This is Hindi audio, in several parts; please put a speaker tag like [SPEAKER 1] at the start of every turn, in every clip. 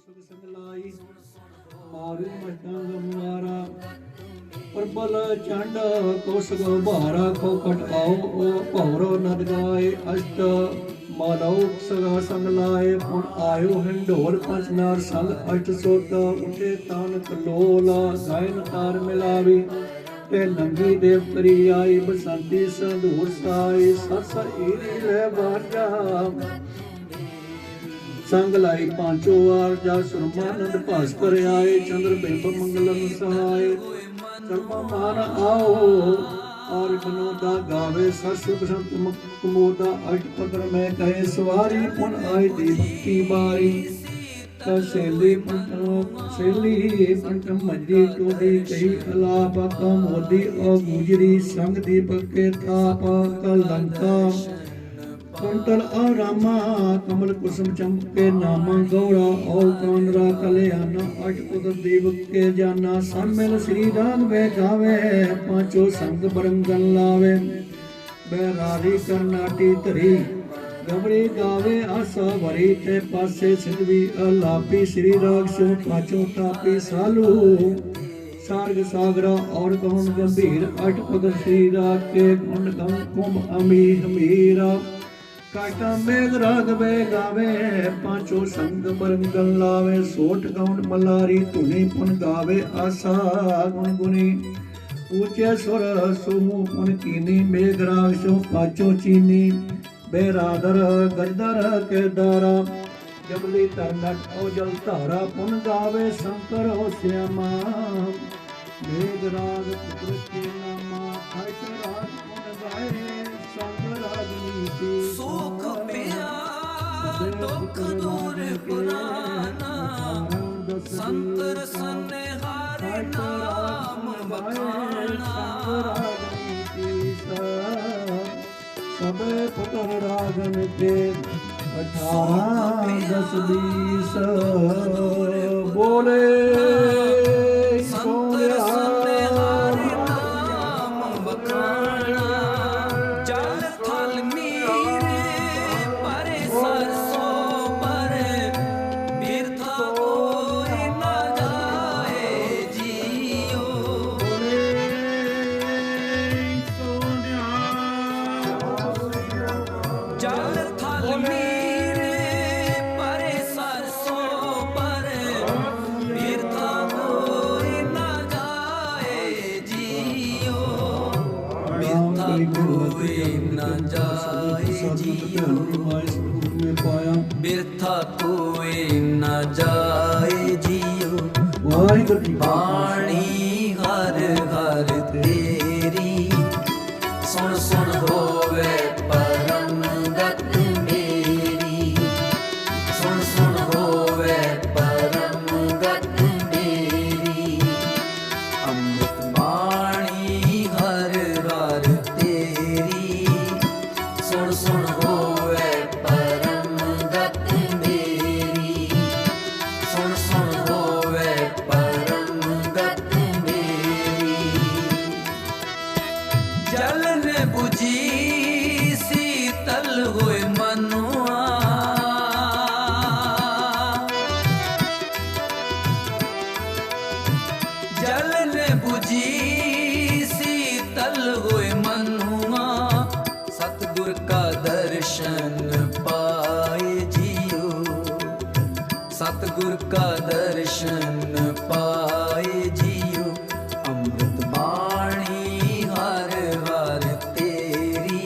[SPEAKER 1] सुख संगलाई मारू मटंग मुआरा प्रबल चंड कौशग भारा खोखट आओ ओ भौरो नद गाए अष्ट मानव सगा संग लाए पुन आयो हिंडोल पंचनार संग अष्ट सोता उठे तान कलोला गायन तार मिलावी ते नंगी देव करी आई बसंती संधूर साई सरस ईरी ले बाजा संग लाई पांचो वार जा सुरमानंद भास्कर आए चंद्र बिंब मंगलम सहाय चरमा मान आओ और बनोदा गावे सरस बसंत कुमोदा अष्टपत्र में कहे सवारी पुन आए दीप की बारी सेली पंटम मजी टोदी कही अलाप का मोदी और गुजरी संग दीपक के थाप का लंका कुंतल रामा कमल कुसुम चंपके नामा गौड़ा औ कांदरा कल्याणा अष्टपुत्र दीपक के जाना सम्मिल श्री राग वे गावे पांचों संग बरंगन लावे बैरारी करनाटी धरी गबड़ी गावे आशा भरी ते पासे सिंधवी अलापी श्री राग सो पांचों तापी सालू सार्ग सागरा और कौन गंभीर अष्टपद श्री राग के गुण गम कुंभ अमी हमीरा काटा मेघ राग वे गावे पांचों संग बरंगन लावे सोट गौन मलारी धुनी पुन गावे आशा गुण गुनी ऊंचे सुर सुमु पुन कीनी मेघ राग सो पांचों चीनी बेरादर गजदर के दारा जबली तरनट ओ जल धारा पुन गावे शंकर हो श्यामा मेघ राग पुत्र के नामा खाट राग पुन गाए
[SPEAKER 2] सुख पिया दुख दूर पुराना संतर सन्निहारे नाम बखाना
[SPEAKER 1] सब पुत्र रागन के 18 10 20 बोले
[SPEAKER 2] संतर सन्निहारे नाम बखाना जल थल मीरे परे सरसों पर बिरथा कोई न जाए जियो जल थल मीरे परे सरसों पर बिरथा कोई न जाए जियो बिरथा कोई न जाए जियो बिरथा कोई न जाए जियो बाणी हर हर तेरी सुन सुन होवे परम गत मेरी सुन सुन होवे परम गत मेरी अमृत बाणी हर हर तेरी सुन सुन होवे परम गत मेरी सुन सुन होवे परम गत मेरी जल ने बुझी शीतल होए मनुआ जल ने बुझी शीतल होए मनुआ सतगुर का दर्शन पाए जियो सतगुर का दर्शन पाए जियो अमृत बाणी हर हर तेरी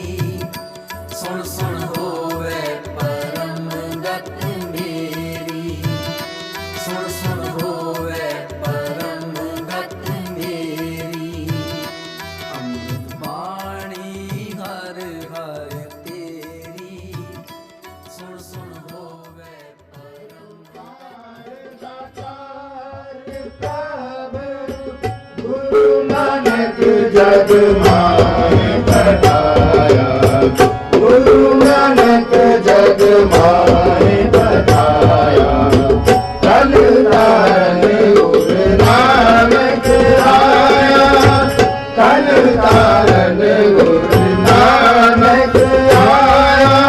[SPEAKER 2] सुन सुन होवे परम गत मेरी सुन सुन होवे परम गत मेरी अमृत बाणी हर हर तेरी सुन सुन होवे
[SPEAKER 3] गुरु नानक जग माय बताया गुरु नानक जग माय बताया चल तारन गुरु नानक आया चल तारन गुरु नानक आया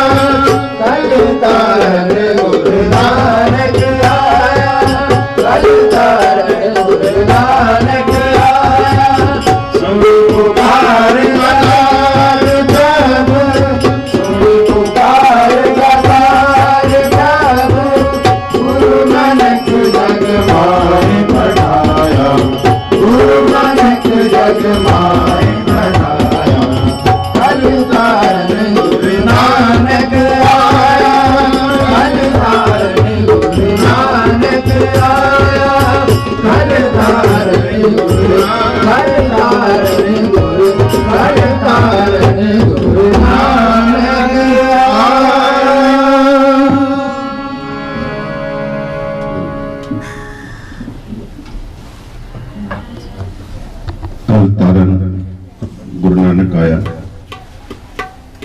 [SPEAKER 3] चल तारन गुरु नानक आया कल तारन गुरु नानक आया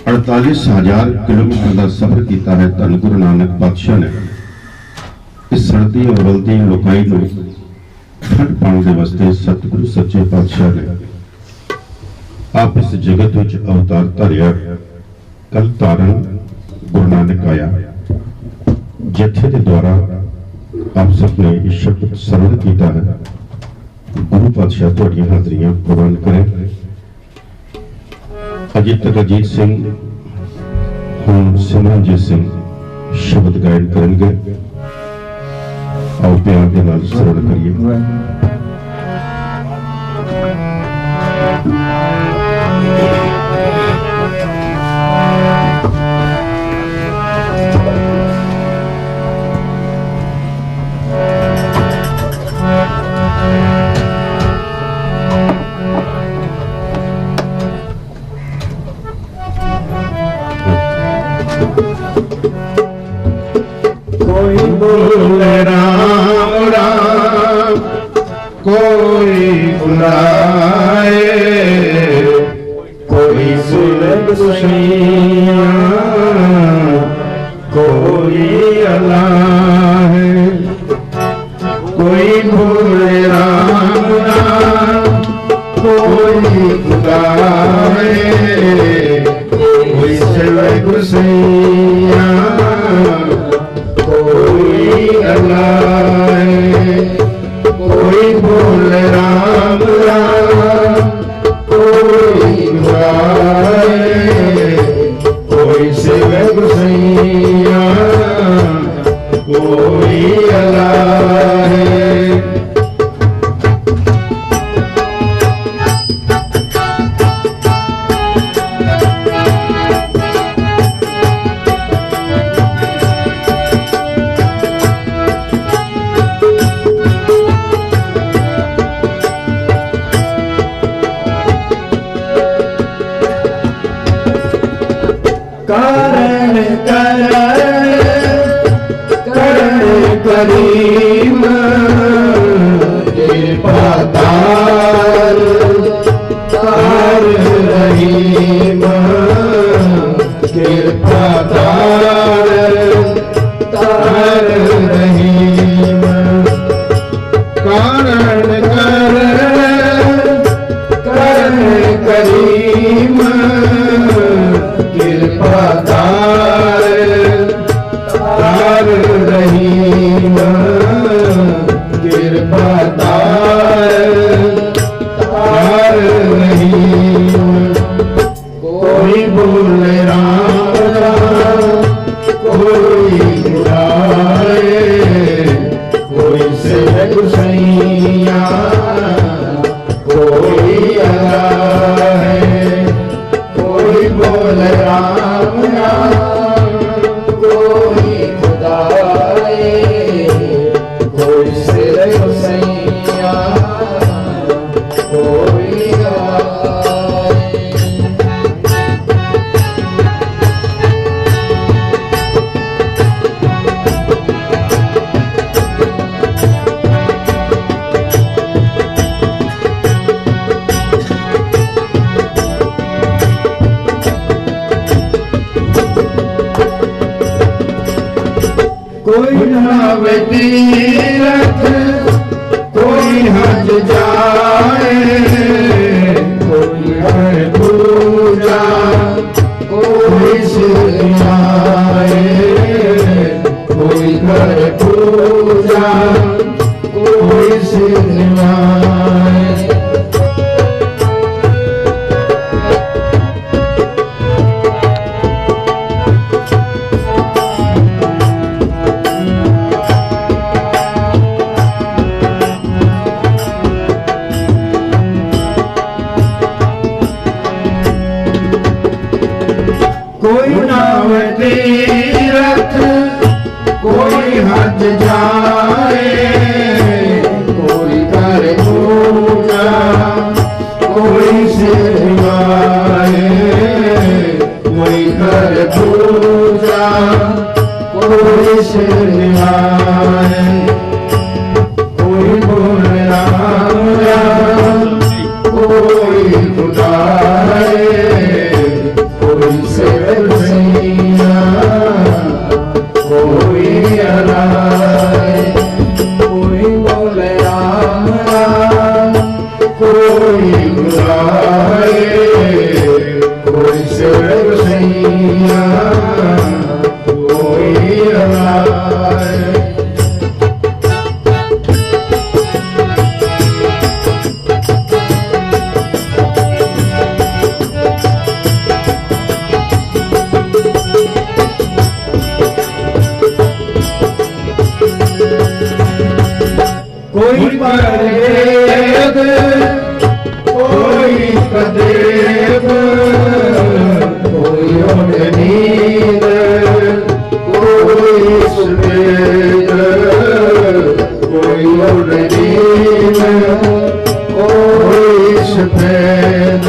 [SPEAKER 3] 48,000 किलोमीटर का सफर किया है। धन गुरु नानक पातशाह ने इस सड़ती और बलती लोकाई को ठंड पाने के वास्ते सतगुरु सच्चे पातशाह ने आप इस जगत विच अवतार धारिया। कल तारन गुरु नानक आया जथे के द्वारा आप सबने इस शब्द सरल किया है। गुरु पातशाह तुहाडियां हाजरियां प्रवान करें। अजीत तक अजीत सिंह हुण सिमरनजीत सिंह शब्द गायन करेंगे। आओ प्यार के नाल सरल करिए। कोई बोले राम राम, कोई बुलाए, कोई सुलग सैया, कोई अल्लाह है। कोई बोले राम राम, कोई बुलाए, कोई सुलग सैया, कोई अल्लाह है। कोई बोले राम राम, कोई बुलाए, कोई सिवा गुसैया, कोई अल्लाह है। करण करण करीम कृपा तार तार रहीम, कृपा तार तार रहीम। करण करण करीम कृपा तार तार रहीम, कृपा तार तार रहीम। कोई बोले राम राम, कोई बुलाए, कोई सिवा गुसैया, कोई अल्लाह है। कोई बोले राम राम, कोई खुदाए, कोई सिवा गुसैया, कोई अल्लाह है। कोई नावे तीरथ, कोई हज जाए, कोई करे पूजा, कोई सिर निभाए, कोई करे पूजा, कोई सिर निभाए। कोई नाव तीरथ, कोई हज जाए, कोई करे पूजा, कोई सिर निभाए, कोई करे पूजा, कोई सिर निभाए। कोई बोले राम राम, कोई
[SPEAKER 1] कोई पढ़ वेद कोई कदेव कोई ओढ़ नींद कोई सुवेद कोई ओढ़ नींद कोई सफेद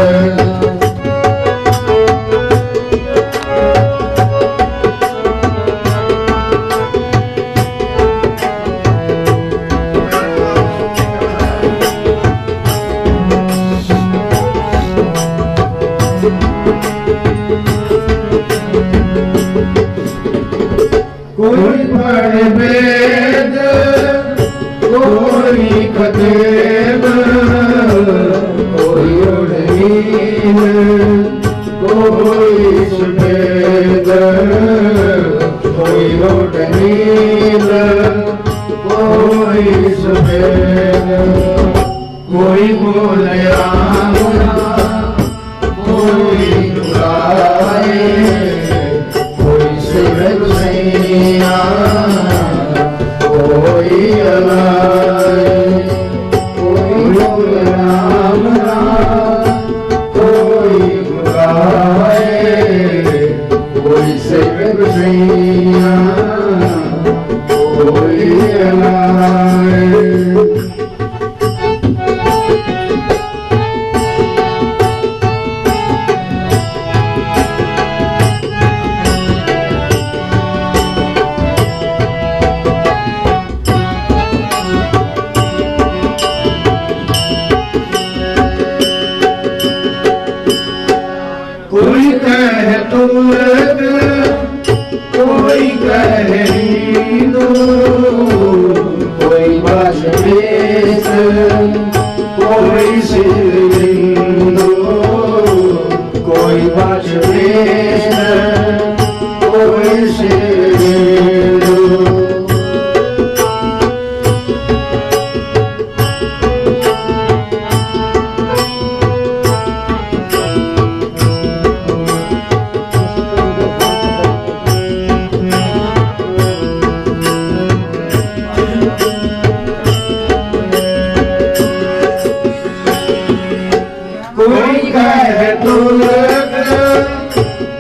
[SPEAKER 1] कोई पढ़ वेद कोई कदेव कोई ओढ़ नींद कोई सफेद कोई ओढ़ नींद कोई सफेद कोई बोले राम कोई गाए कोई शिव सैया कोई अलाए कोई बोले राम कोई गाए कोई शिव सैया कोई अलाए कोई कहे तुरग कोई कहे हिंदू कोई बाशेष कोई सिंधु कोई बाशेष कोई सिंधु कोई कहे तुरग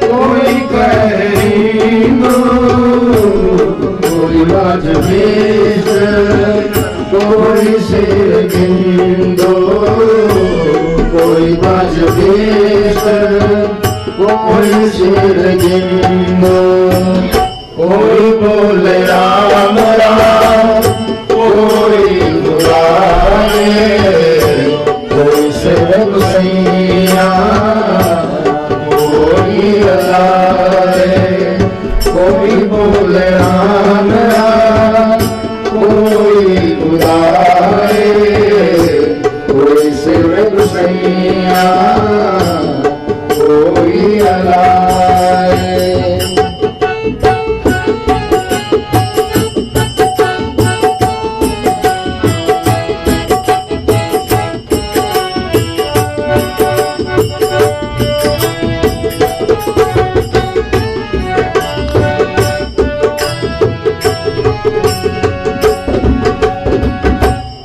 [SPEAKER 1] कोई कहे हिंदू कोई बाजवेश कोई सिरगिंदो कोई बाजवेश कोई सिरगिंदो कोई बोले राम राम कोई बुलाए कोई शिव सैया कोई अलाए कोई बोले राम राम कोई बुलाए कोई शिव सैया कोई अलाए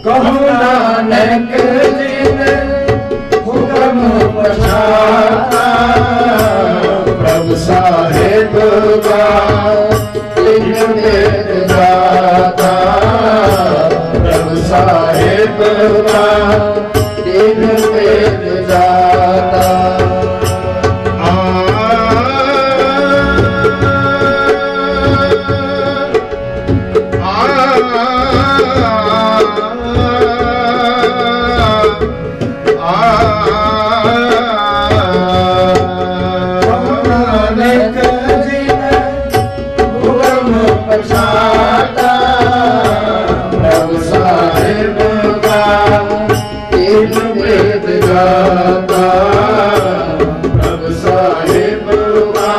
[SPEAKER 1] कहो नानक जिन हुक्म पछाता प्रभु साहिब का तिन वेद गाता प्रभु साहिब का तिन वेद गाता नानक जिन हुक्म पछाता प्रभु साहिब का तिन वेद गाता प्रभु साहिब का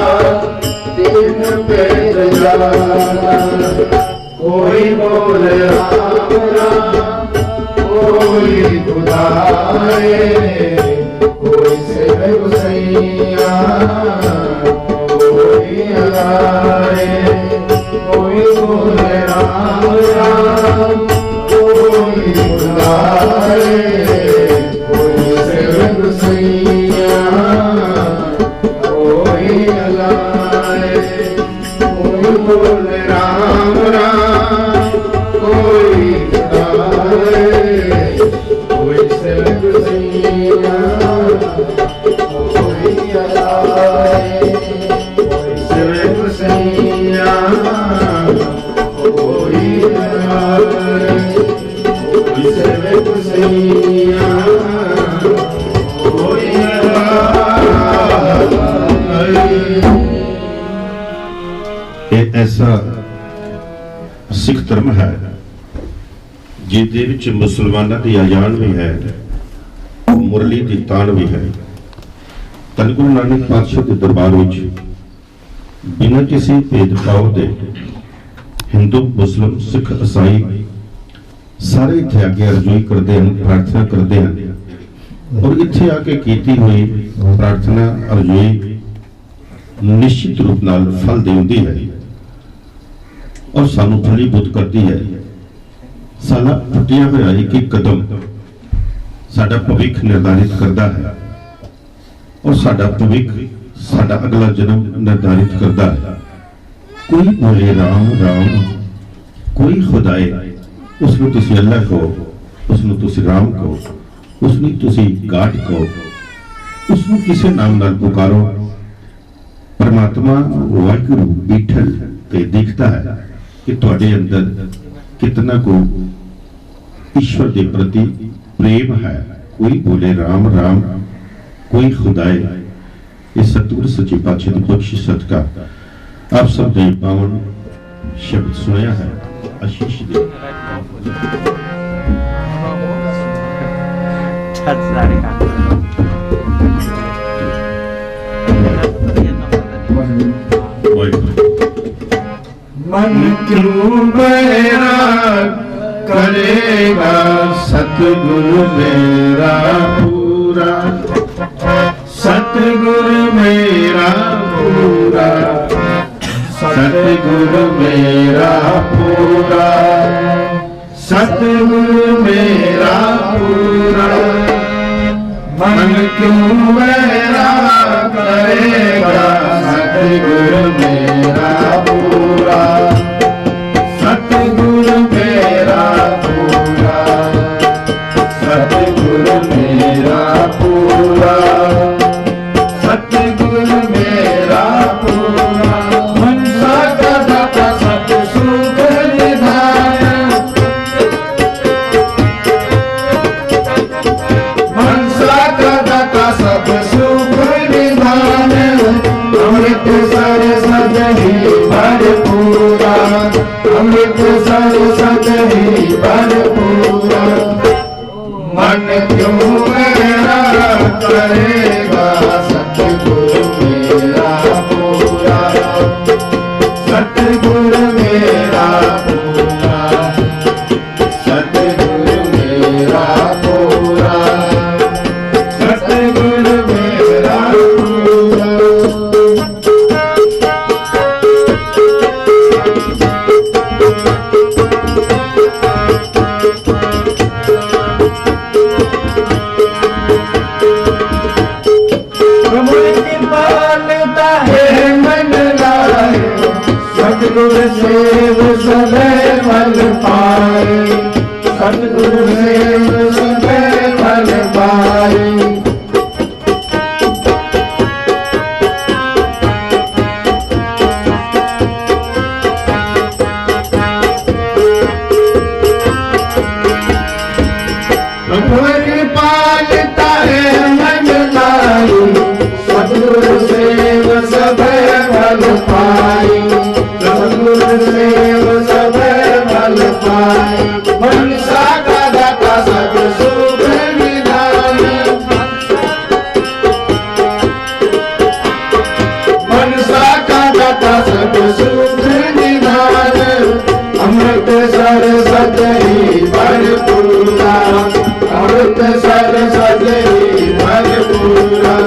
[SPEAKER 1] तिन वेद गाता कोई बोले राम राम कोई खुदाए कोई शिव सैया कोई अलाए कोई बोले राम राम कोई
[SPEAKER 3] ऐसा सिख धर्म है जिहदे विच मुसलमानां दी अजान भी है, मुरली दी तान भी है। धन गुरु नानक पातशाह के दरबार विच बिना किसी भेदभाव दे हिंदू मुस्लिम सिख ईसाई सारे इत्थे आके अर्जुई करते हैं, प्रार्थना करते हैं और इत्थे आके कीती हुई प्रार्थना अर्जुई निश्चित रूप नाल फल देंदी है और सानू फलीभूत करती है। साला पुटिया हुआ एक एक कदम साडा भविख निर्धारित करता है और साडा भविख साडा अगला जन्म निर्धारित करता है। कोई बोले राम राम, कोई खुदाए, उसमें तुसी अल्लाह कहो, उसमें तुसी राम कहो, उसमें तुसी गाट कहो, उसमें किसी नाम नाल पुकारो। परमात्मा वाहिगुरु बीठल ते दिखता है कि तुहाडे अंदर कितना को ईश्वर के प्रति प्रेम है। कोई बोले राम राम, कोई खुदाए। इस सतगुरु सच्चे पातशाह की बख्शिश सदका आप सब ने पावन शब्द सुनाया है। आशीष दे।
[SPEAKER 1] मन क्यों बैराग करेगा सतगुरु मेरा पूरा, सतगुरु मेरा पूरा, सतगुरु मेरा पूरा, सतगुरु मेरा पूरा। मन क्यों बैराग करेगा सतगुरु मेरा पूरा, सतगुरु मेरा पूरा, सतगुरु मेरा पूरा, सतगुरु मेरा पूरा। मनसा का दाता सत सुख निधान, मनसा का दाता सब सुख निधान। अमृत सर सदहि भरपूरा, अमृत सर सदहि भरपूरा। मन क्यों मेरा करेगा सतगुरु मेरा पूरा, सतगुरु मेरा पूरा, सतगुरु मेरा पूरा, सतगुरु मेरा पूरा। सतगुरु सेव सदैव फल पाए, सतगुरु सेव सदैव फल पाए। प्रभु पालता है मन लाई, सतगुरु सेव सदैव फल पाए, सतगुरु सेव सदैव फल पाए। मनसा का दाता सब सुख निधान, मनसा का दाता सब सुख निधान। अमृत सर सदहि भरपूरा, अमृत सर सदहि भरपूरा।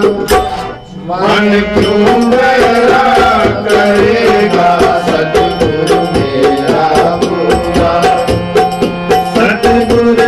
[SPEAKER 1] मन क्यों बैराग करेगा सतगुरु मेरा पूरा, सतगुरु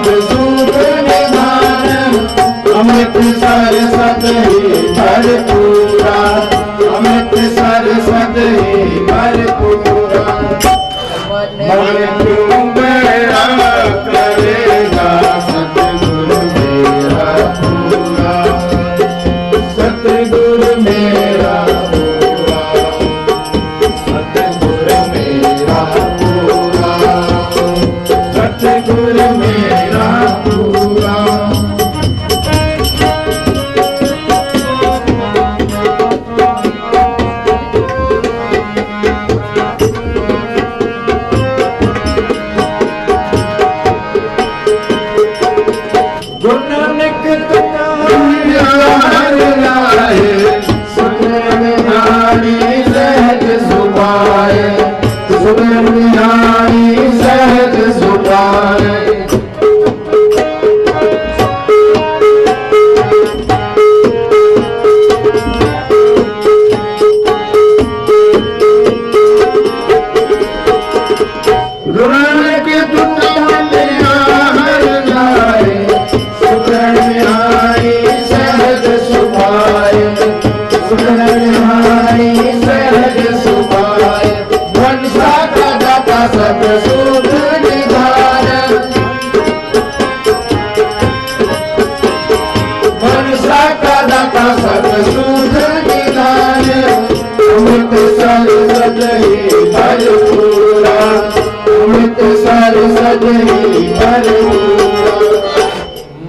[SPEAKER 4] सब सुख निधान, अमृत सर सत ही भरपूरा, अमृत सर सत ही भरपूरा। मन क्यों मेरा करेगा सतगुरु मेरा पूरा, सतगुरु मेरा पूरा, सतगुरु मेरा पूरा, सतगुरु मेरा पूरा। गुरु नानक सहज सुभाए, सुब्रह्मण्याणी सहज सुभाए। गुरु नानक सुब्रह्मण्याणी सहज सुभाए, सुब्रह्मण्याणी सहज सुभाए। वंशा का दाता सब सुख निधान, वंशा का दाता सब सुख निधान। अमृत सर सत ही भरपूरा, अमृत सर सत ही भरपूरा।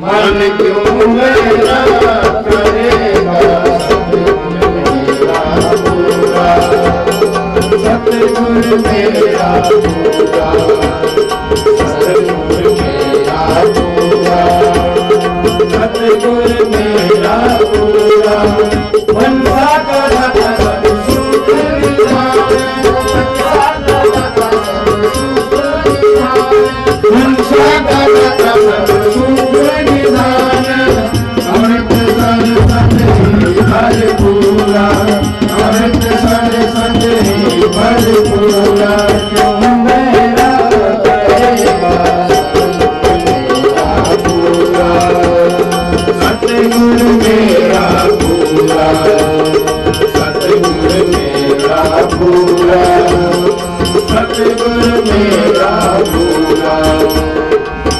[SPEAKER 4] मन क्यों मेरा करेगा सतगुरु मेरा पूरा, सतगुरु मेरा पूरा, सतगुरु मेरा पूरा, सतगुरु मेरा पूरा। वंशा का दाता सब सुख निधान, वंशा का दाता सब सुख निधान, वंशा का दाता सब सुख निधान। अमृत सर सत ही भरपूरा, अमृत सर सत ही भरपूरा। क्यों मेरा करेगा सतगुरु मेरा पूरा, सतगुरु मेरा पूरा, सतगुरु मेरा पूरा,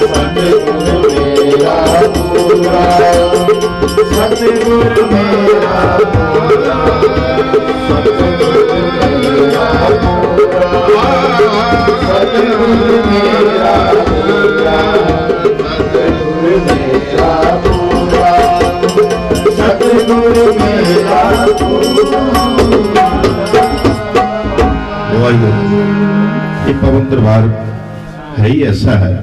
[SPEAKER 4] सतगुरु मेरा पूरा, सतगुरु मेरा पूरा, सतगुरु मेरा पूरा, सतगुरु मेरा पूरा, सतगुरु मेरा पूरा, सतगुरु मेरा पूरा।
[SPEAKER 3] ये पवन दरबार है ही ऐसा है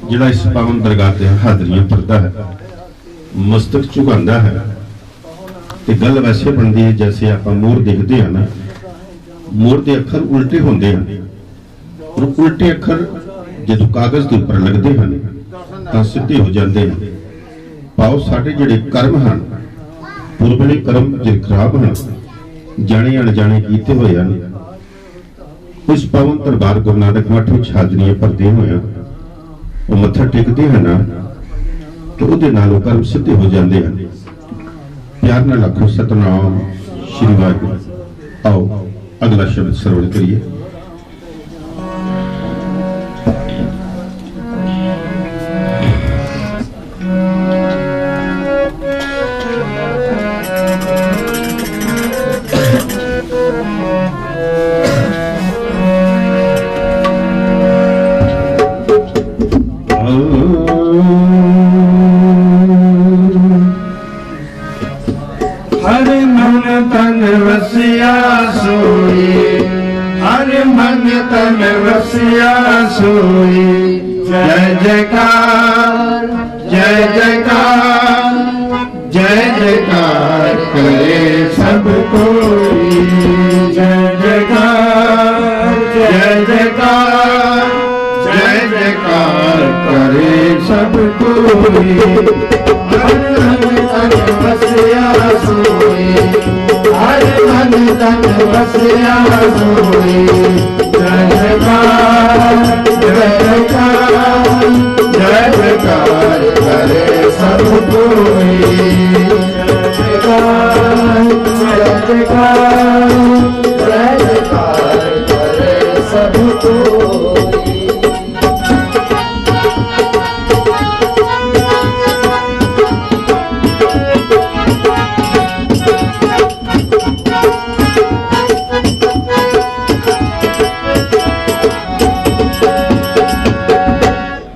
[SPEAKER 3] जिहड़ा इस पवन दरगाह ते हाजरियां भरदा है, मस्तक झुकांदा है। ते गल वैसे बनती है जैसे आप मोर देखते हैं ना, मोर के अखर उल्टे होंगे हैं और उल्टे अखर जो कागज के उपर लगते हैं तो सीधे हो जाते हैं। पाओ साढ़े जिहड़े कर्म हैं, पूर्वले कर्म जो खराब हैं, जाने अनजाने कीते हुए हैं, इस पवन दरबार गुरु नानक मठ में हाजरियां भरते हुए वो मत्था टेकते हैं ना, तो उहदे नाल कर्म सिद्धे हो जाते हैं। प्यार नाल आखो सतनाम श्री वाहिगुरू। आओ अगला शब्द श्रवण करिए।
[SPEAKER 4] हर मन तन वसिया सोई, हर मन तन वसिया सोई। जय जयकार, जय जयकार, जय जयकार करे सब कोई। जय जयकार, जय जयकार, जय जयकार करे सब कोई। हर मन तन वसिया सोई, हर मन तन वसिया सोई। जय जयकार, जय जयकार, जय जयकार करे सब कोई।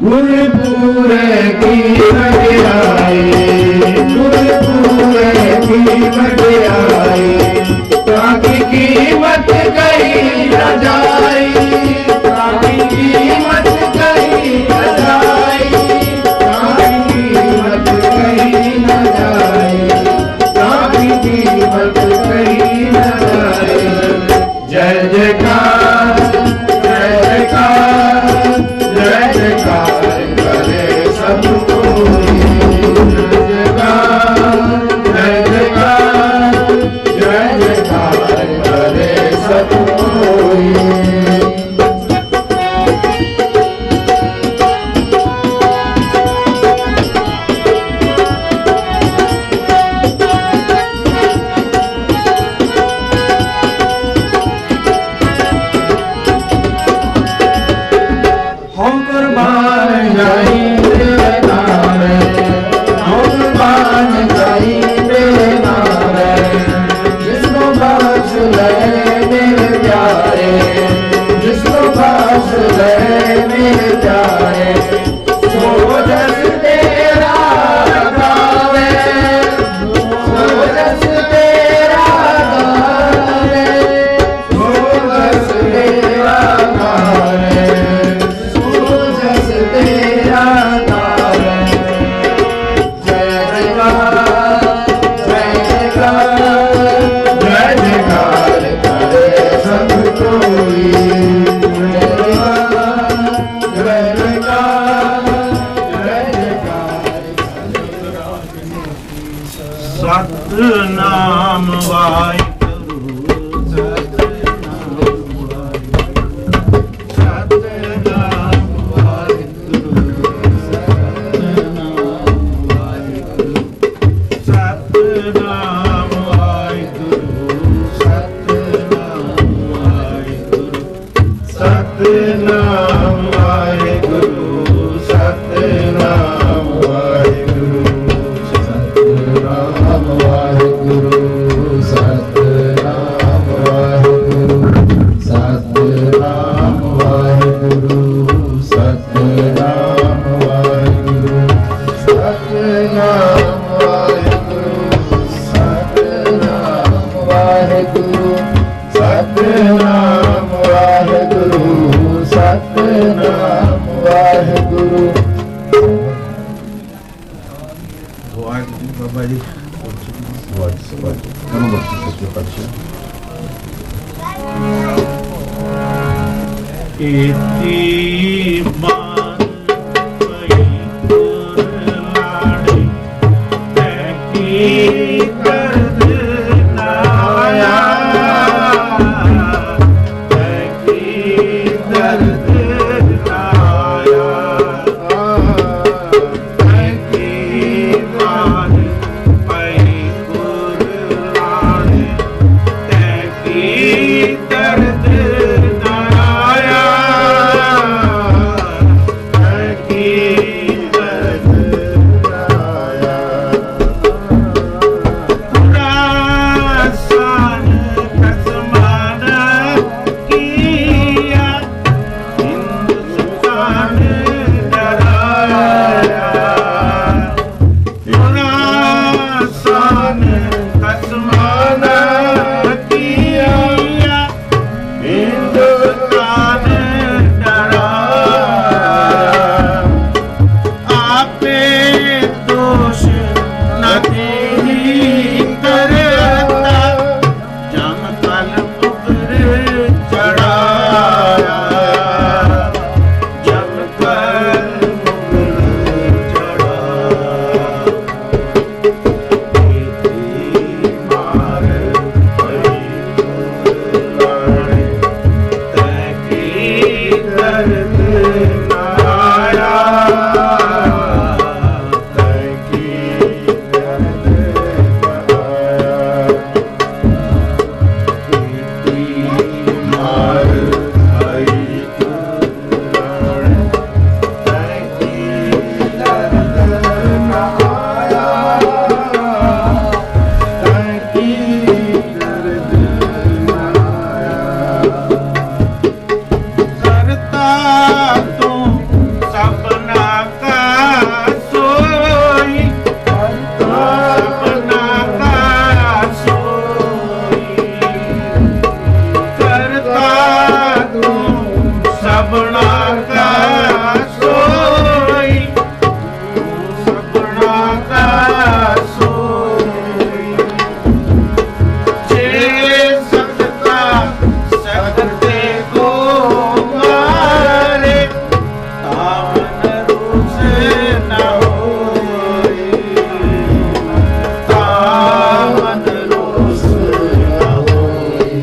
[SPEAKER 4] गुरपुरे की बड़ाई, गुरपुरे की बड़ाई, ताकि कीमत कहीं न जाए, ताकि कीमत कहीं न जाए, ताकि कीमत कहीं न जाए, ताकि कीमत कहीं न जाए। जय जयकार, जय जयकार, जय जयकार करे सब कोई। जय जयकार, जय जयकार करे सब कोई। हम कुर्बान जाई तेरे नाम, हम कुर्बान जाई तेरे नाम। जिसको बख्श ले मेरे प्यारे, जिसको बख्श ले मेरे प्यारे, सो जस तेरा गावे, सो जस तेरा गावे, सो जस तेरा गावे, जस तेरा नाम। जय जयकार, जय जयकार, जय जयकार करे सब कोई। जय जयकार, जय जयकार,
[SPEAKER 5] सतनाम वाहिगुरु, सतनाम वाहिगुरु, सतनाम वाहिगुरु, सतनाम वाहिगुरु, सतनाम वाहिगुरु, सतनाम वाहिगुरु, सतनाम वाहिगुरु, सतनाम वाहिगुरु, सतनाम वाहिगुरु, सतनाम वाहिगुरु, सतनाम वाहिगुरु, सतनाम वाहिगुरु, सतनाम वाहिगुरु। वाहिगुरु बाबा जी, करो बख्श सच्चे पातशाह। इति मान पई पुर लाड़ी, तैकी दर्द नाया, तैकी दर्द नाया, तैकी मान पई पुर लाड़ी, तैकी दर्द नाया, तैकी दर्द नाया। रासान कसमान किया, तू सपना का सोई, सपना का सोई, करता तू सपना का सोई, सपना का सोई, जे सकता सकते को मारे, तावन रूस न होई, तावन रूस न होई,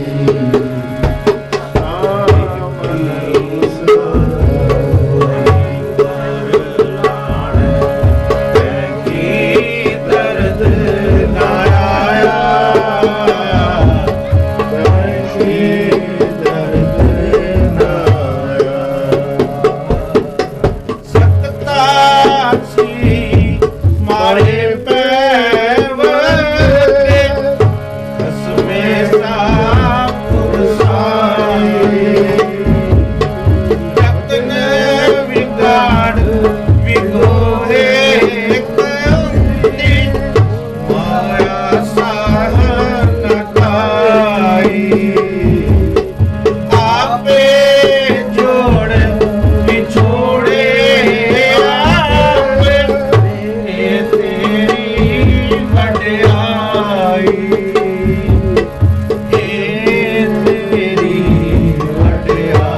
[SPEAKER 5] तावन रूस न होई, की दर्द न आया, की दर्द न आया, सकता सी मारे पैवते, कसमे साप साई, रतन बिगाड़ बिगोरे कंदी, माया सहन खाई, आपे जोड़ बिछोड़े आपे, ये तेरी वड्याई, ये तेरी वड्याई,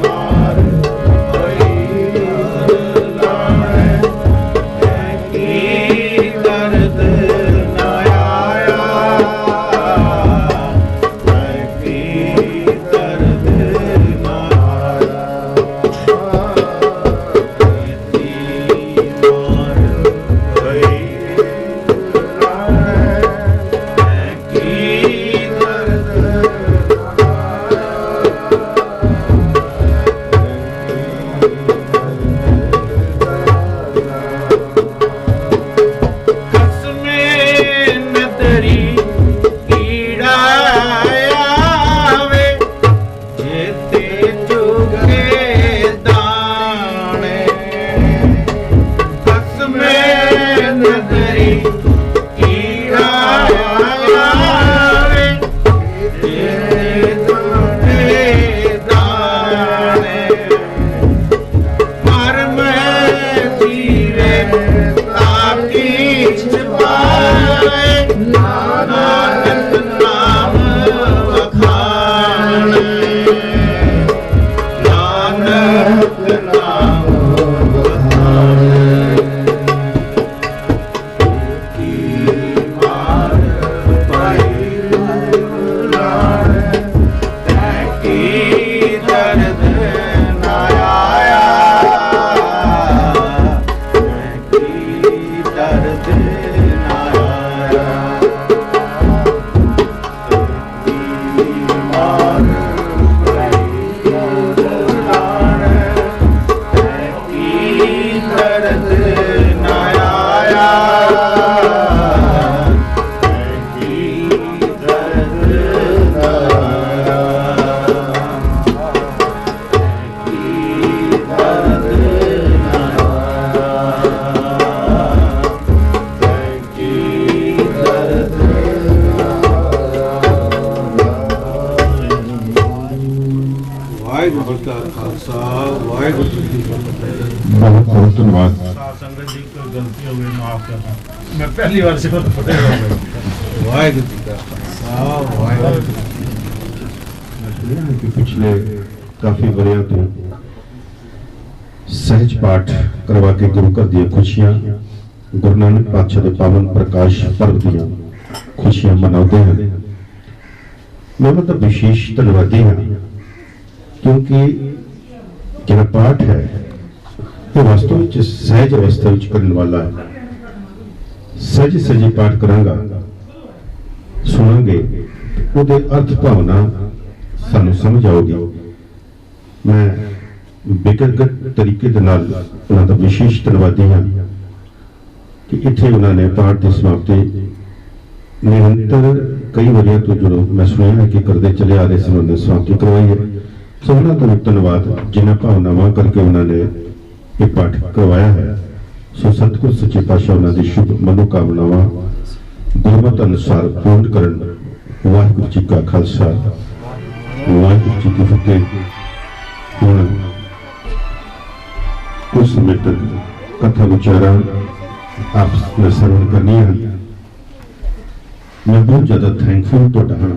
[SPEAKER 5] मार भई लाए, की दर्द न आया, की दर्द न आया, की मार भई लाए, की दर्द न कसमे नदरी कीड़ायावे, जेते चुगे दाने, कसमे नदरी कीड़ायावे, जेते चुगे दाने, मर में जीवे ताकी छुपाए, नानक नाम वखाणे, नानक नाम वखाणे, की मार पाई लाए, की दर्द न आया, की दर्द न आया, की मार पाई लाए, की दर्द न आया, की दर्द न आया, की दर्द न आया, की दर्द ਵਾਹਿਗੁਰੂ ਜੀ ਕਾ ਖਾਲਸਾ ਵਾਹਿਗੁਰੂ ਜੀ ਕੀ ਫਤਿਹ।
[SPEAKER 3] बहुत बहुत धन्यवाद।
[SPEAKER 5] संगत जी कोई गलती हो गई माफ करना, मैं पहली बार से पढ़े वाहिगुरू जी का खालसा वाहिगुरू जी
[SPEAKER 3] सुनिया है कि पिछले काफी वरियां तो सहज पाठ करवा के गुरु घर दी खुशियां, गुरु नानक पातशाह के पावन प्रकाश पर्व दी खुशियां मनाते हैं। मैं मतलब विशेष धन्यवादी हाँ, क्योंकि जो पाठ है वो वास्तव में सहज अवस्था में करने वाला है। सहज सहजी पाठ करांगा, सुनांगे, ਉਹਦੇ अर्थ भावना सानू समझ आओगी। मैं व्यक्तिगत तरीके ਦੇ ਨਾਲ ਉਹਨਾਂ ਦਾ ਵਿਸ਼ੇਸ਼ ਧੰਨਵਾਦੀ ਹਾਂ ਕਿ ਇੱਥੇ ਉਹਨਾਂ ਨੇ ਪਾਠ ਦੀ ਸਮਾਪਤੀ ਨਿਰੰਤਰ कई वरिया तो जो मैं सुनिया है कि करते चले आ रहे थे उन्होंने समाप्ति करवाई है। सो उन्होंने तो धन्यवाद जिन्हें भावनावां करके उन्होंने ये पाठ करवाया है। सो सतगुर सच्चे पातशाह उन्होंने शुभ मनोकामनावां गुरमत अनुसार पूर्ण करन। वाहिगुरू जी का खालसा वाहिगुरू जी की फतेह। हुण कुछ समय तक कथा विचारा आप में श्रवण करनी है। मैं बहुत ज्यादा थैंकफुल तो हाँ,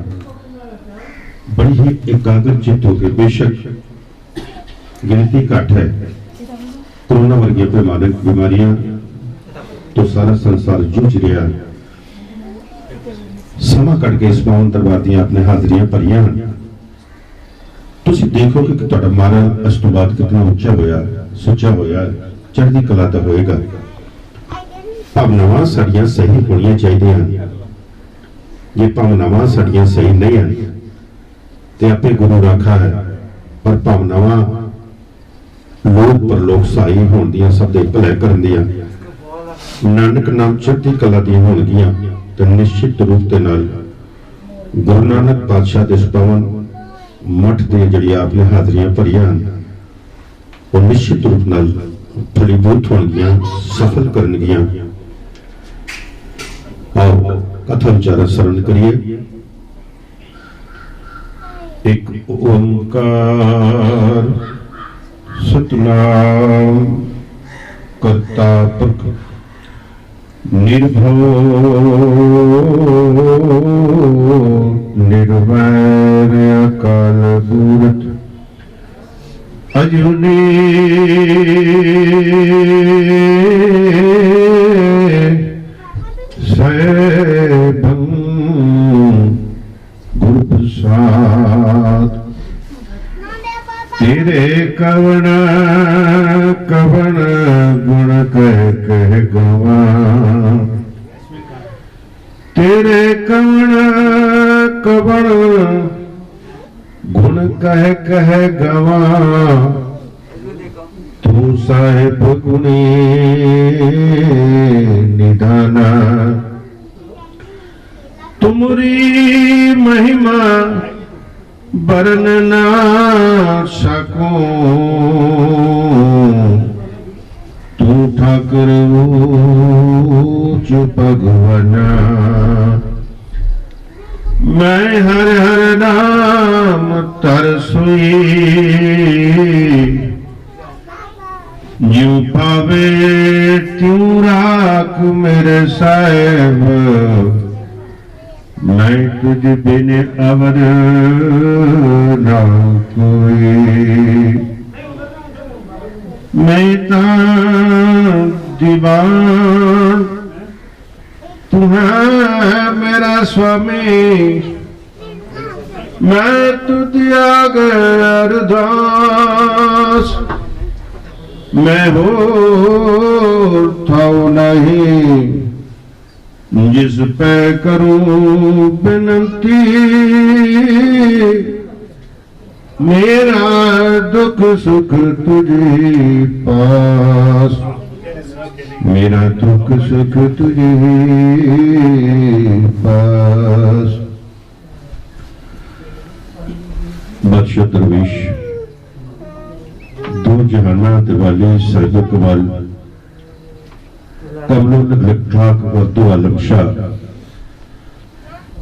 [SPEAKER 3] बड़ी ही एकाग्रचित हो गए। बेशक गिनती घट है, कोरोना वर्गी भयानक बीमारियां तो सारा संसार जूझ रहा है। समा कट के इस पावन दरबार दी आपने हाजरियां भरियां। तुसी देखोगे कि तुहाडा महाराज इस तो बाद कितना उच्चा होया, सुचा होया, चढ़दी कला दा होएगा। भावनावां साडियां सही होनियां चाहिए। ये भावनावां साडियां सही नहीं है ते आपे गुरु राखा है, पर भावनावां लोक परलोक सहाई होण दियां, सब दे भले करन दियां, नानक नाम चढ़दी कला दी होणगियां ते निश्चित रूप दे नाल गुरु नानक पातशाह दे पावन मठ दे जिहड़ी आपने हाजरियां भरियां वो निश्चित रूप नाल फलीभूत होणगियां, सफल करनगियां। आओ कथा विचारा श्रवण करिए। एक ओंकार सतनाम करता पुरख निर्भव निर्वैर अकाल मूरत अजूनी सैभं गुरु प्रसाद। तेरे कवण कवण गुण कह गवा, तेरे कवण कवण गुण कह गवा। तू साहिब गुणी निधाना, तुमरी महिमा बरन ना सकूं। तू ठाकुर ऊंच भगवाना, मैं हर हर नाम तरसोई। ज्यों पावे त्यों राख मेरे साहिब, मैं तुझ बिन अवर ना कोई। मैं तां दीवान, तू है मेरा स्वामी। मैं तुझ आगे अरदास, मैं हो थाऊ नहीं। जिस पे करूं बिनती, मेरा दुख सुख तुझे पास। मेरा दुख सुख तुझे पास। बादशाह दरवेश दो जहाना दिवाली सर्ग कमाल कमलों ठाक और दो आलम शाह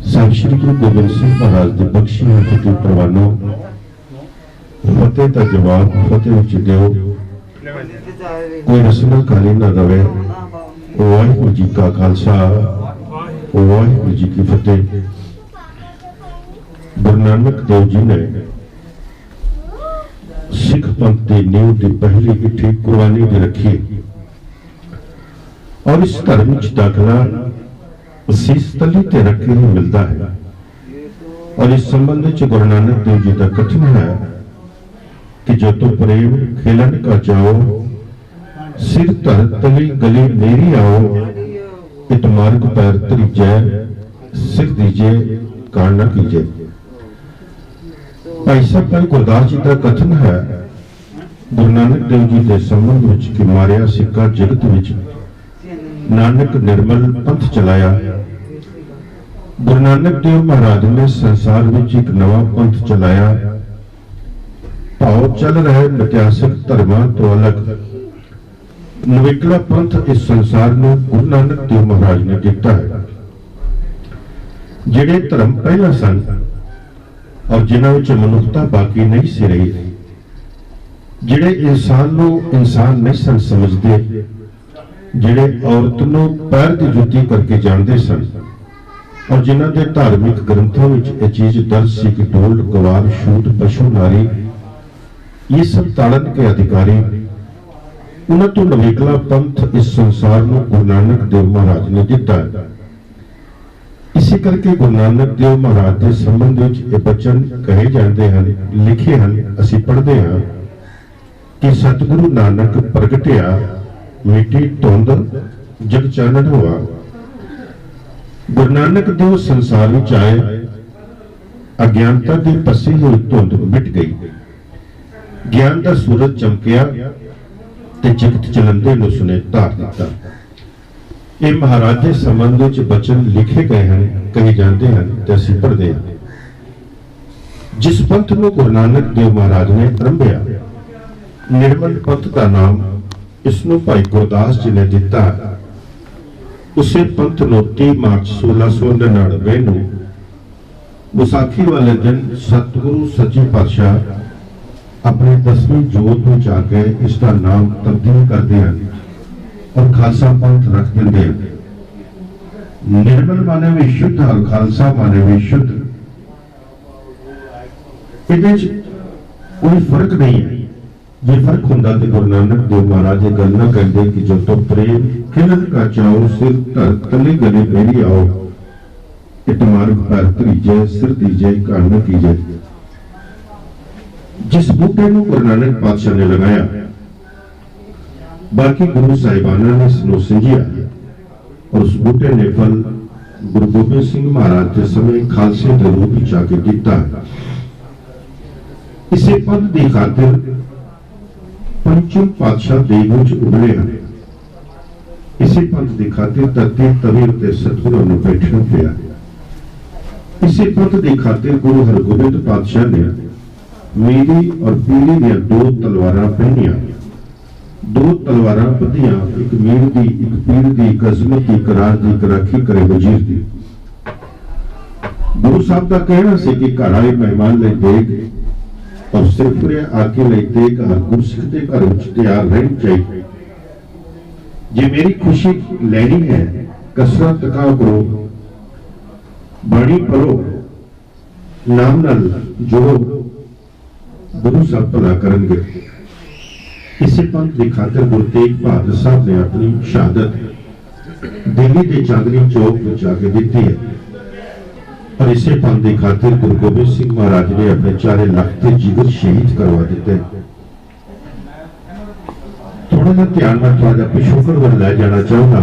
[SPEAKER 3] साहिब श्री गुरु गोबिंद सिंह महाराज के बख्शी फतेह परवानों। फतेह का जवाब फतेह विच दिओ, कोई रस्म खाली ना रवे। वाहिगुरू जी का खालसा वाहिगुरू जी की फतेह। गुरु नानक देव जी ने सिख पंथ की नींव की पहली इट्ठी कुर्बानी दे रखी और इस धर्म च दाखला असीस तली ते रख के ही मिलता है। और इस संबंध च गुरु नानक देव जी का कथन है कि जो तो प्रेम खेलन का जाओ, सिर धर तली गली मेरी आओ। इत मार्ग पैर तरीजै, सिर दीजे कान न कीजे। भाई साहब भाई गुरदास जी का कथन है गुरु नानक देव जी के संबंध विच कि मारिया सिक्का जगत विच नानक निर्मल पंथ चलाया। गुरु नानक देव महाराज ने संसार में एक नवा पंथ चलाया। भाव चल रहे इतिहासिक धर्मां तो अलग नवेकला पंथ इस संसार में गुरु नानक देव महाराज ने दिता है। जिहड़े धर्म पहला सन और जिन्हां विच मनुखता बाकी नहीं सी रही, जिहड़े इंसान नूं इंसान नहीं सन समझदे, जिहड़े औरत नूं पैर दी जुत्ती करके जानदे सन और जिन्हां दे धार्मिक ग्रंथों विच इह चीज दर्ज सी कि ढोल गवार शूद पशु नारी ये सब ताड़न के अधिकारी, उन्हां तो नवेकला पंथ इस संसार में गुरु नानक देव महाराज ने दिता है। इसी करके गुरु नानक देव महाराज के संबंध में ये वचन कहे जाते हैं, लिखे हैं, असीं पढ़ते हैं कि सतगुरु नानक प्रगटिया मिट्टी धुंध जग चानण हुआ। गुरु नानक देव संसार में आए, अज्ञानता की पसी हुई धुंध मिट गई, ज्ञान का सूरज चमकिया ते जगत चलंदे नूं उसने धार दिता। ये महाराज के संबंध में वचन लिखे गए हैं, कहे जाते हैं ते असीं पढ़ते हैं। जिस पंथ नूं गुरु नानक देव महाराज ने आरंभिया, निर्मल पंथ का नाम इसनूं भाई गुरदास जी ने दिता। उसे पंथ नूं 30 मार्च 1699 नूं विसाखी वाले दिन सतगुरु सच्चे पातशाह अपने 10वीं जोत में जाके इसका नाम तब्दील करते हैं और खालसा पंथ रख देते हैं। निर्मल माने भी शुद्ध और खालसा माने भी शुद्ध, इहदे च कोई फर्क नहीं है। जे फर्क हुंदा ते गुरु नानक देव महाराज ये गल ना कहते कि जो तो प्रेम खिलन का चाओ सिर धर तले गले मेरी आओ, इट मार्ग पैर त्रीजे सिर दीजे कान न कीजे। जिस बूटे को गुरु नानक पातशाह ने लगाया, बाकी गुरु साहिबाना ने इसनूं सिंजिया और उस बूटे ने फल गुरु गोबिंद सिंह महाराज के समय खालसे के रूप में जाके दिता। इसे पद की खातिर पंचम पातशाह देव विच उभरे हैं। इसी पंथ की खातिर धरती तवी उत्ते सतगुरु नूं बैठना पिया। इसी पंथ की खातिर गुरु हरगोबिंद पातशाह ने मेरी और पीली दी 2 तलवारां पहनिया। 2 तलवारां बधियां, एक मीर दी, एक पीर दी, एक अजमत दी, करार दी, एक राखी करे वजीर दी। गुरु साहब का कहना से कि घर आए मेहमान ले देग और सिरफुरे आके ले देग हर गुरसिख दे घर विच तैयार रहनी चाहिए। जे मेरी खुशी लेनी है, कसरत का करो, बाणी पढ़ो, नाम नाल जोड़ो, गुरु साहब भला करेंगे। इसी पंथ की खातिर गुरु तेग बहादुर साहब ने अपनी शहादत दिल्ली के चांदनी चौक में जाके दी है और इसी पंथ की खातिर गुरु गोबिंद सिंह महाराज ने अपने 4 लाख के जिगर शहीद करवा दिते। थोड़ा सा ध्यान में थोड़ा पिछोकड़ वल लै जाना चाहूंगा।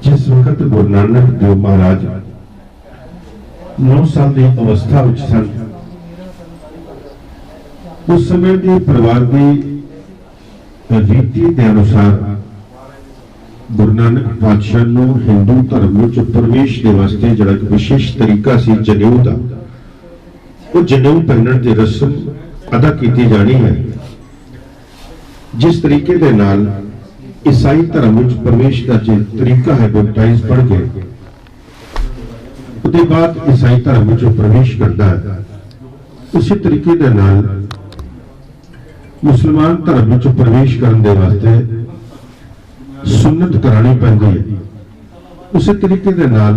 [SPEAKER 3] जिस वक्त गुरु नानक देव महाराज 9 साल की अवस्था विच सन, उस समय की परिवार की रीति के अनुसार गुरु नानक पातशाह नूं हिंदू धर्म में प्रवेश के वास्ते जिहड़ा एक विशेष तरीका सी जनेऊ दा, वो जनेऊ पहनण की रस्म अदा की जानी है। जिस तरीके के नाल ईसाई धर्म में प्रवेश का जो तरीका है बैप्टाइज पढ़ के उसके बाद ईसाई धर्म में प्रवेश करता है, उसी तरीके के नाल मुसलमान धर्म में प्रवेश करने वास्ते सुन्नत करानी पैंदी है। उसी तरीके के नाल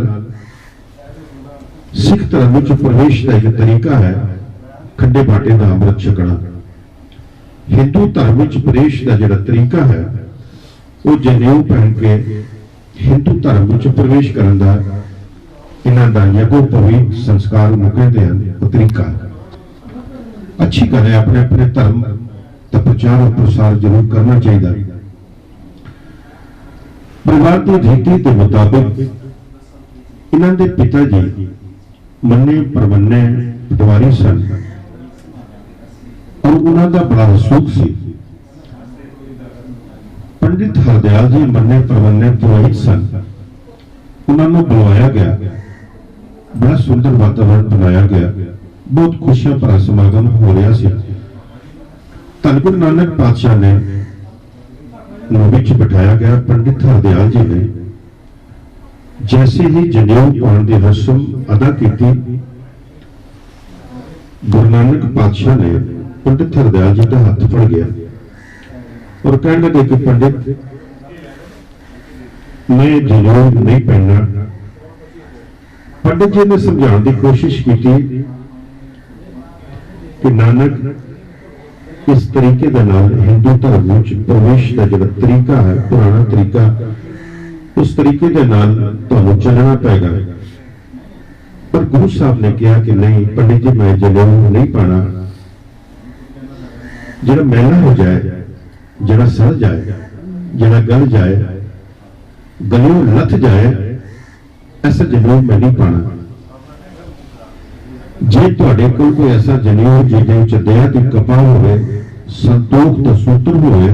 [SPEAKER 3] सिख धर्म में प्रवेश का एक तरीका है खड्डे बाटे का अमृत छकना। हिंदू धर्म में प्रवेश का जो तरीका है वो जनेऊ पहन के हिंदू धर्म में प्रवेश करने का इन्हां दा यज्ञोपवीत संस्कार मुकते हैं तरीका। अच्छी गल है, अपने अपने धर्म का प्रचार और प्रसार जरूर करना चाहिए। परिवार की रीति के मुताबिक इन्हां दे पिता जी मन्ने परमन्ने पटवारी सन और उन्हां दा बड़ा रसूख सी। पंडित हरदयाल जी मन्ने परमन्ने पुरोहित सन। उन्हां नूं बुलवाया गया बड़ा सुंदर वातावरण बनाया गया, बहुत खुशियां भरा समागम हो रहा सी। धन गुरु नानक पातशाह ने विच बिठाया गया। पंडित हरदयाल जी ने जैसे ही जनेऊ पाउण की रस्म अदा की, गुरु नानक पातशाह ने पंडित हरदयाल जी का हाथ फड़ गया और कहने लगे कि पंडित, मैं जनेऊ नहीं पहनना। पंडित जी ने समझाने की कोशिश की कि नानक, इस तरीके के नाल हिंदू धर्म में प्रवेश का जो तरीका है, पुराना तरीका, उस तरीके के नाल तुहानू चलना पेगा। पर गुरु साहब ने कहा कि नहीं पंडित जी, मैं जनेऊ नहीं पाना। जरा मैला हो जाए, जरा सड़ जाए, जरा गल जाए, गलियों लथ जाए, ऐसा जनेऊ मैं नहीं पाना। जे तुहाडे कोल कोई ऐसा जनेऊ जिहदे विच दया दी कपा होवे, संतोख दा सूत्र होवे,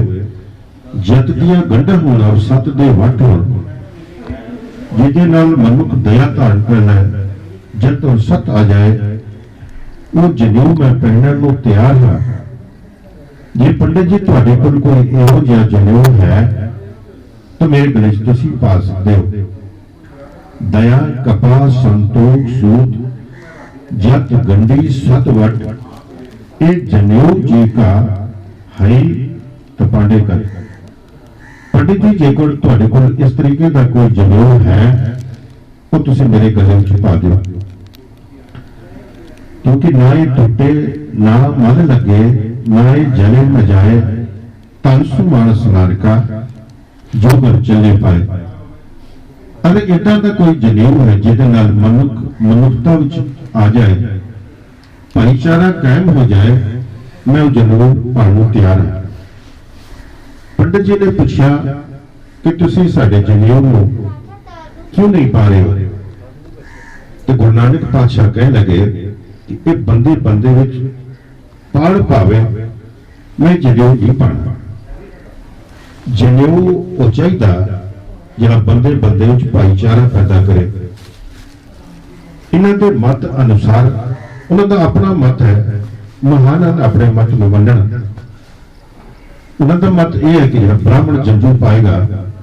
[SPEAKER 3] जत दियां गंढां होण और सत दे वट होण, जिहदे नाल मनुख दया धारण कर लै, जत और सत आ जाए, वो जनेऊ मैं पहनण नूं तैयार हां। जे पंडित जी तुहाडे कोल कोई इहो जिहा जनेऊ है तो मेरे गले च तुसीं पा सकदे हो। दया, कपा, संतोख, सूत, जत, गंढी, सत, वट, ये जनेऊ जी का है तो पांडे कर। पंडित जी जे कोल तुहाडे कोल इस तरीके का कोई जनेऊ है तो तुसीं मेरे गले च पा दिओ, क्योंकि ना ये टुटे, ना मल लगे, ना ये जले न जाए, तनसु मानस नारका जो घर चले पाए। अगर इतना का कोई जनेऊ है जिहदे नाल मनुखता विच आ जाए, भाईचारा कायम हो जाए, मैं वो जनेऊ पाउण नूं तैयार हां। पंडित जी ने पूछा कि तुसीं साडे जनेऊ नूं क्यों नहीं पा रहे हो? तो गुरु नानक पातशाह कह लगे कि ये बंदे बंदे विच पाल पावे, मैं जनेऊ नहीं पाना। जनेऊ वो चाहिए जिहड़ा बंदे बंदे विच भाईचारा पैदा करे। इन्हां दे मत अनुसार, उन्हां दा अपना मत है, महान अपने मत नूं वंडण। उन्हां दा मत यह है कि जिहड़ा ब्राह्मण जंजू पाएगा,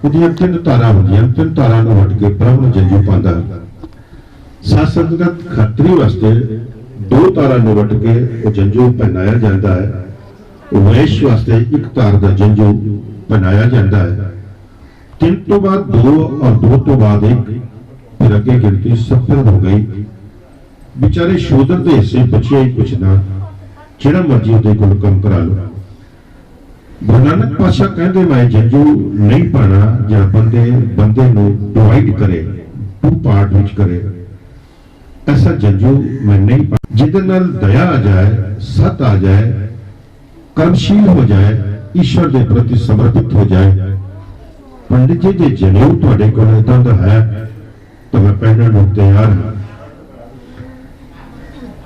[SPEAKER 3] उहदियां 3 तारां होंदियां, 3 तारां नूं वट के ब्राह्मण जंजू पांदा। साध संगत खतरी वास्ते 2 तारां नूं वट के वो जंजू पहनाया जाता है। वैश्य वास्ते 1 तार का जंजू पहनाया जाता है। 3 तो बाद 2 और 2 तो बाद 1, फिर अगे गिनती 70 हो गई। बेचारे शूद्र के हिस्से बचिया ही कुछ ना, जिहड़ा मर्जी उहदे कोल काम करा लो। गुरु नानक पातशाह कहते मैं जंजू नहीं पाना जिहड़ा बंदे बंदे नूं डिवाइड करे, 2 पार्ट विच करे, ऐसा जंजू मैं नहीं पाना। जिहदे नाल दया आ जाए, सत आ जाए, कर्मशील हो जाए, ईश्वर के प्रति समर्पित हो जाए। पंडित जी जे जनेऊ तुहाडे कोल इदां दा है तो मैं पहनण नूं तैयार हां।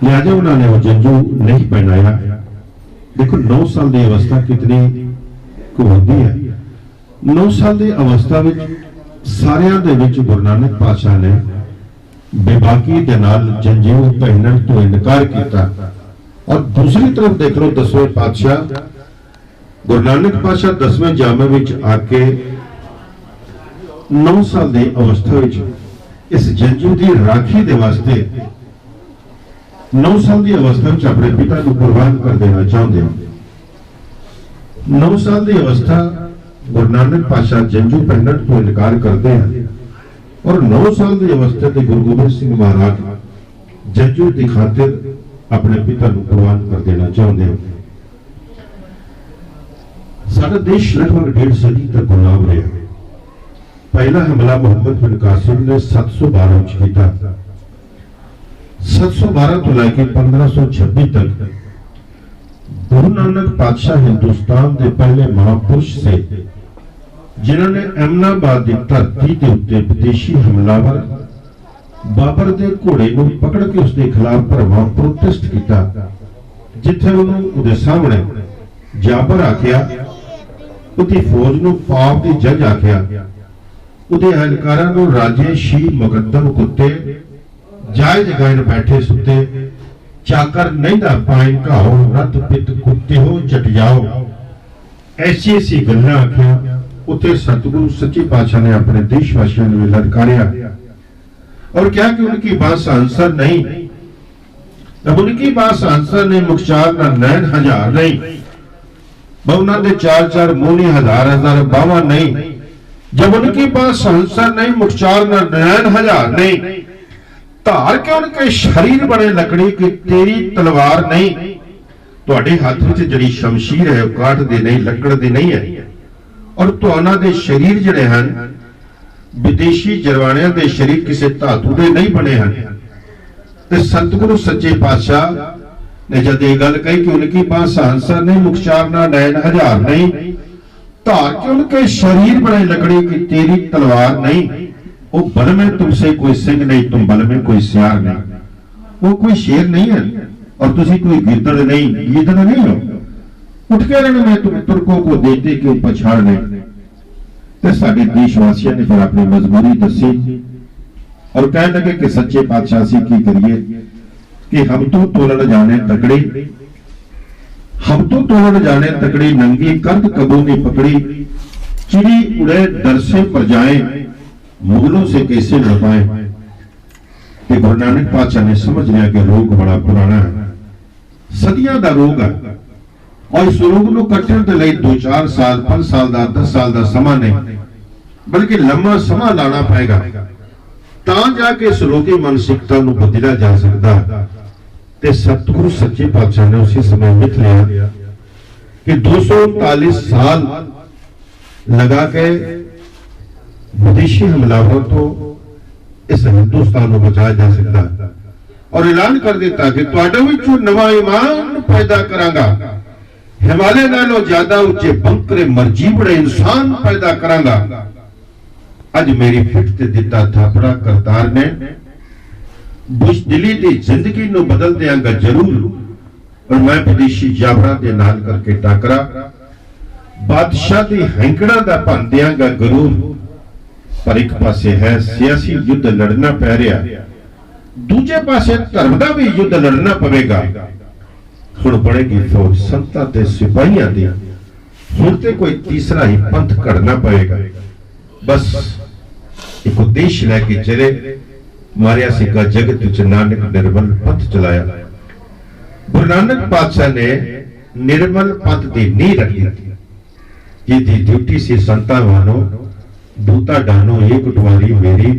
[SPEAKER 3] लिहाजा उन्होंने वो जंजू नहीं पहनाया। देखो 9 साल की अवस्था कितनी होती है। 9 साल की अवस्था विच सारियां दे विच गुरु नानक पातशाह ने बेबाकी दे नाल जंजू पहनण तो इनकार किया। और दूसरी तरफ देख लो 10वें पातशाह गुरु नानक पातशाह 10वें जामे विच आके 9 साल की अवस्था विच इस जंजू की राखी दे वास्ते 9 साल की अवस्था में अपने पिता को कुर्बान कर देना चाहते हैं। 9 साल की अवस्था गुरु नानक पातशाह जंजू पहनण तो इनकार करते हैं और 9 साल की अवस्था के गुरु गोबिंद सिंह महाराज जंजू की खातिर अपने पिता को कुर्बान कर देना चाहते हैं। सारा देश लगभग 1.5 सदी तक गुलाम रहा। पहला हमला मोहम्मद बिन कासिम ने 712 किया। 712 तो लेकर 1526 तक गुरु नानक पातशाह हिंदुस्तान के पहले महापुरुष से जिन्होंने अहमदाबाद की धरती के उत्ते विदेशी हमलावर बाबर के घोड़े को पकड़ के उसके खिलाफ भरवां प्रोटेस्ट किया, जिथे उन्होंने सामने जाबर आख्या, उसकी फौज को पाप की जज आख्या, उसके अहलकारां को राजे शी मुकद्दम कुत्ते जायज गैन बैठे सुते, चाकर नहीं दा पाइन घाओ, रत पित कुत्ते हो जट जाओ। ऐसी ऐसी गल्लां आखियां। उत्थे सतगुरु सच्चे पातशाह ने अपने देशवासियों ने ललकारिया और क्या कि उनकी बात आंसर नहीं, जब उनकी बात आंसर नहीं, मुखचार ना नैन हजार नहीं, बहुना दे चार चार मुंह हजार हजार बावा नहीं, जब उनकी बात आंसर नहीं, मुखचार ना नैन हजार नहीं, धार के उनके शरीर बने लकड़ी की तेरी तलवार नहीं। तुहाडे हाथ विच जिहड़ी शमशीर है काठ दी नहीं, लकड़ दी नहीं है। और तुहाडे दे शरीर जिहड़े हन विदेशी जरवाणियां दे शरीर किसी धातु दे नहीं बने हैं। ते सतगुरु सच्चे पातशाह ने जब ये गल कही कि उनकी बात आंसर नहीं, मुखचार ना नैन हजार नहीं, धार के उनके शरीर बने लकड़ी की तेरी तलवार नहीं। वो बल में तुमसे कोई सिंह नहीं, तुम बल में कोई सियार नहीं। वो कोई शेर नहीं है और तुसी कोई गिद्दड़ नहीं, गिद्दड़ नहीं हो। उठ के रहने में तुम तुर्कों को देते क्यों पछाड़ने। तो साडे देशवासियों ने फिर अपनी मजबूरी दसी और कहने लगे कि सच्चे पातशाह से की करिए कि हम तो तोलन जाने तकड़ी, हम तो तोलन जाने तकड़ी, नंगी कंध कबू नहीं पकड़ी, चिड़ी उड़े दर से पर जाए, मुगलों से कैसे लड़ाए। कि गुरु नानक पातशाह ने समझ लिया कि रोग बड़ा पुराना है, सदियां दा रोग है और इस रोग को कट्टण दे लई 2-4 साल 5 साल दा 10 साल दा समा नहीं, बल्कि लंबा समा लाना पएगा तां जाके इस रोगी मानसिकता को बदला जा सकता है। ते सतगुरु सच्चे पातशाह ने उसी समय मिथ लिया कि 239 साल लगा के विदेशी हमलावरों तो इस हिंदुस्तान को बचाया जा सकता है और ऐलान कर देता कि तुहाडे विचों नवा ईमान पैदा करांगा, हिमालय नालों ज्यादा उच्चे बंकरे मर्जी बड़े इंसान पैदा करांगा। अज मेरी फिट ते दिता थापड़ा करतार ने बुज़दिली दी जिंदगी नु बदल देंगा जरूर और मैं विदेशी जाबरा दे नाल करके टाकरा बादशाह दी हैंकड़ा दा भन देंगा गरूर। पर एक पासे है सियासी युद्ध लड़ना पै रहा, दूजे पासे धर्म का भी युद्ध लड़ना पवेगा। हुण बनेगी फौज संतां ते सिपाहियां दी, हुण ते कोई तीसरा ही पंथ घड़ना पवेगा। बस एक उद्देश्य लेके चले, मारिया सिक्का जगत विच नानक निर्मल पंथ चलाया। गुरु नानक पातशाह ने निर्मल पंथ की नींह रखी, जिसकी ड्यूटी सी संतां वानो दूता डानो ये कुटवारी मेरी,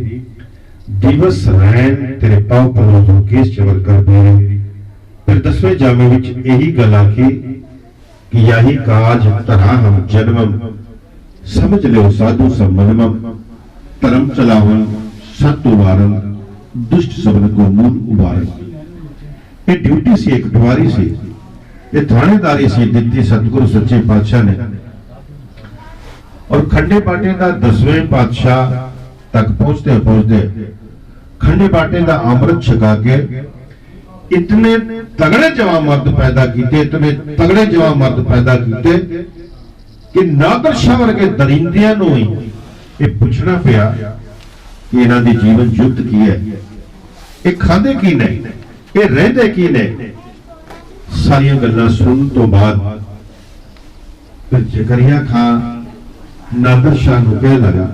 [SPEAKER 3] दिवस रैन तेरे पाव पलो जो केस चवर कर मेरे। फिर 10वें जामे विच यही गल आखी कि यही काज तरा हम जन्मम, समझ लो साधु सब मनमम, धर्म चलावन सत उबारन, दुष्ट सबन को मूल उबारन। ये ड्यूटी सी, एक पटवारी सी, ये थानेदारी सी दित्ती सतगुरु सच्चे पातशाह ने। और खंडे बाटे का 10वें पातशाह तक पहुंचते पहुंचते खंडे बाटे का अमृत छका के इतने तगड़े जवान मर्द पैदा किए, इतने तगड़े जवान मर्द पैदा किए कि नागर शाह वर्गे दरिंदियां नूं ही ये पूछना पिया कि इन्हां दी जीवन युक्त की है, ये खांदे की ने, ये रहंदे की ने। सारियां गल्लां सुनन तो बाद फिर जकरिया खान नागर शाह को कह लगा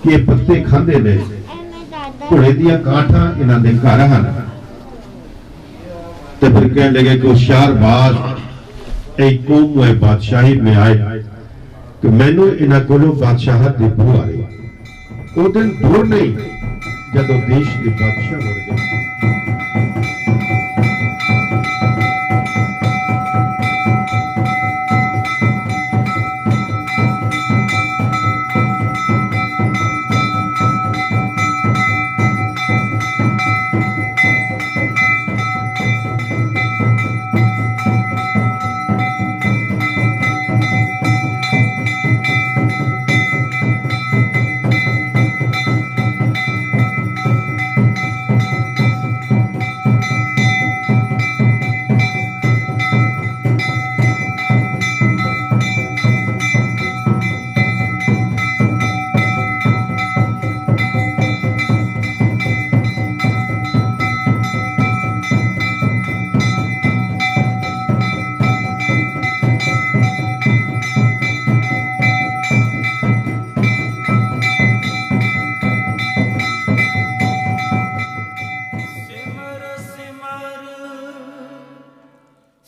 [SPEAKER 3] कि ये पत्ते खांदे ने, घोड़े दियां कांठा इन्हां दे घर हन। ते फिर कह लगे कि होशियारबाज एक कौम है बादशाही में आए कि मैनू इन्हां कोलों बादशाहत दी बू आ रही। वो दिन दूर नहीं जदों देश के बादशाह बन गए।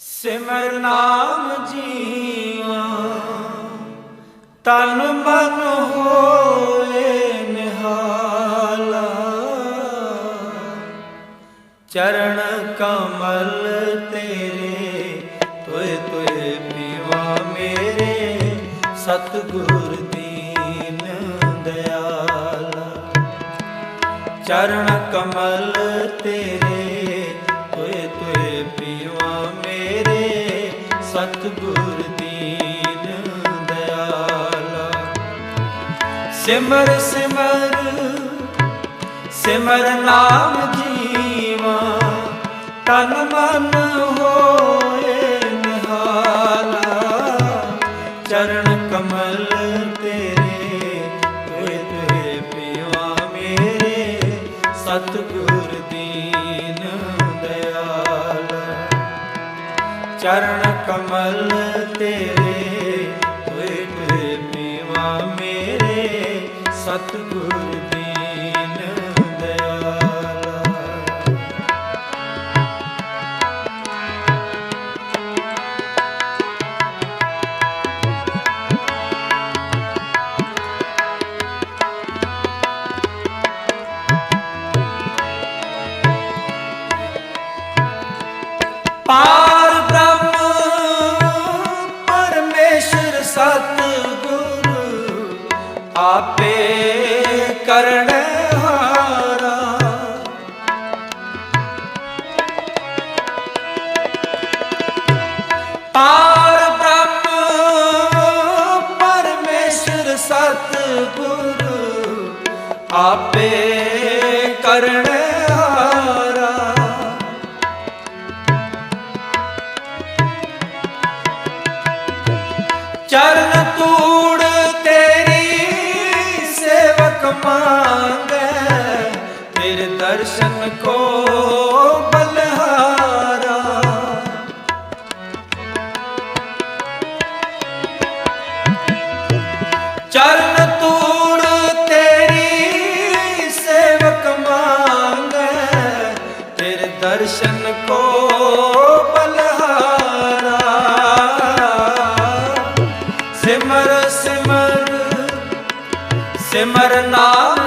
[SPEAKER 2] ਸਿਮਰ ਨਾਮ ਜੀਵਾ ਤਨ ਮਨ ਹੋਏ ਨਿਹਾਲਾ ਚਰਨ ਕਮਲ ਤੇਰੇ ਤੋਏ ਤੋਏ ਪੀਵਾ ਮੇਰੇ ਸਤਿਗੁਰ ਦੀਨ ਦਇਆਲਾ ਚਰਨ ਕਮਲ ਤੇਰੇ ਤੋਏ ਤੋਏ ਪੀਵਾ ਮੇਰੇ ਸਤਿਗੁਰ ਦੀਨ ਦਇਆਲਾ ਸਿਮਰ ਸਿਮਰ ਸਿਮਰ ਨਾਮ ਜੀਵਾ ਤਨ ਮਨ ਹੋਏ ਨਿਹਾਲਾ ਚਰਨ ਕਮਲ ਤੇਰੇ ਤੋਏ ਤੋਏ ਪੀਵਾ ਮੇਰੇ ਸਤਿਗੁਰ ਦੀਨ ਦਇਆਲਾ ਚਰਨ ਕਮਲ ਤੇਰੇ ਤੋਏ ਤੋਏ ਪੀਵਾ ਮੇਰੇ ਸਤਿਗੁਰ ਦੀਨ ਦਇਆਲਾ ਪਾਰ ਬ੍ਰਹਮ ਪਰਮੇਸ਼ਰ ਸਤਿਗੁਰ ਆਪੇ ਕਰਣ ਹਾਰਾ ਪਾਰ ਬ੍ਰਹਮ ਪਰਮੇਸ਼ਰ ਸਤਿਗੁਰ ਆਪੇ ਕਰਣ ਹਾਰਾ ਚਰਨ ਤੂੜ ਤੇਰੀ ਸੇਵਕ ਮੰਗੈ ਤੇਰੇ ਦਰਸ਼ਨ ਕੋ ਬਲਹਾਰਾ ਚਰਨ ਤੂੜ ਤੇਰੀ ਸੇਵਕ ਮੰਗੈ ਤੇਰੇ ਦਰਸ਼ਨ ਕੋ ਬਲਹਾਰਾ ਸਿਮਰ ਸਿਮਰ ਸਿਮਰ ਨਾਮ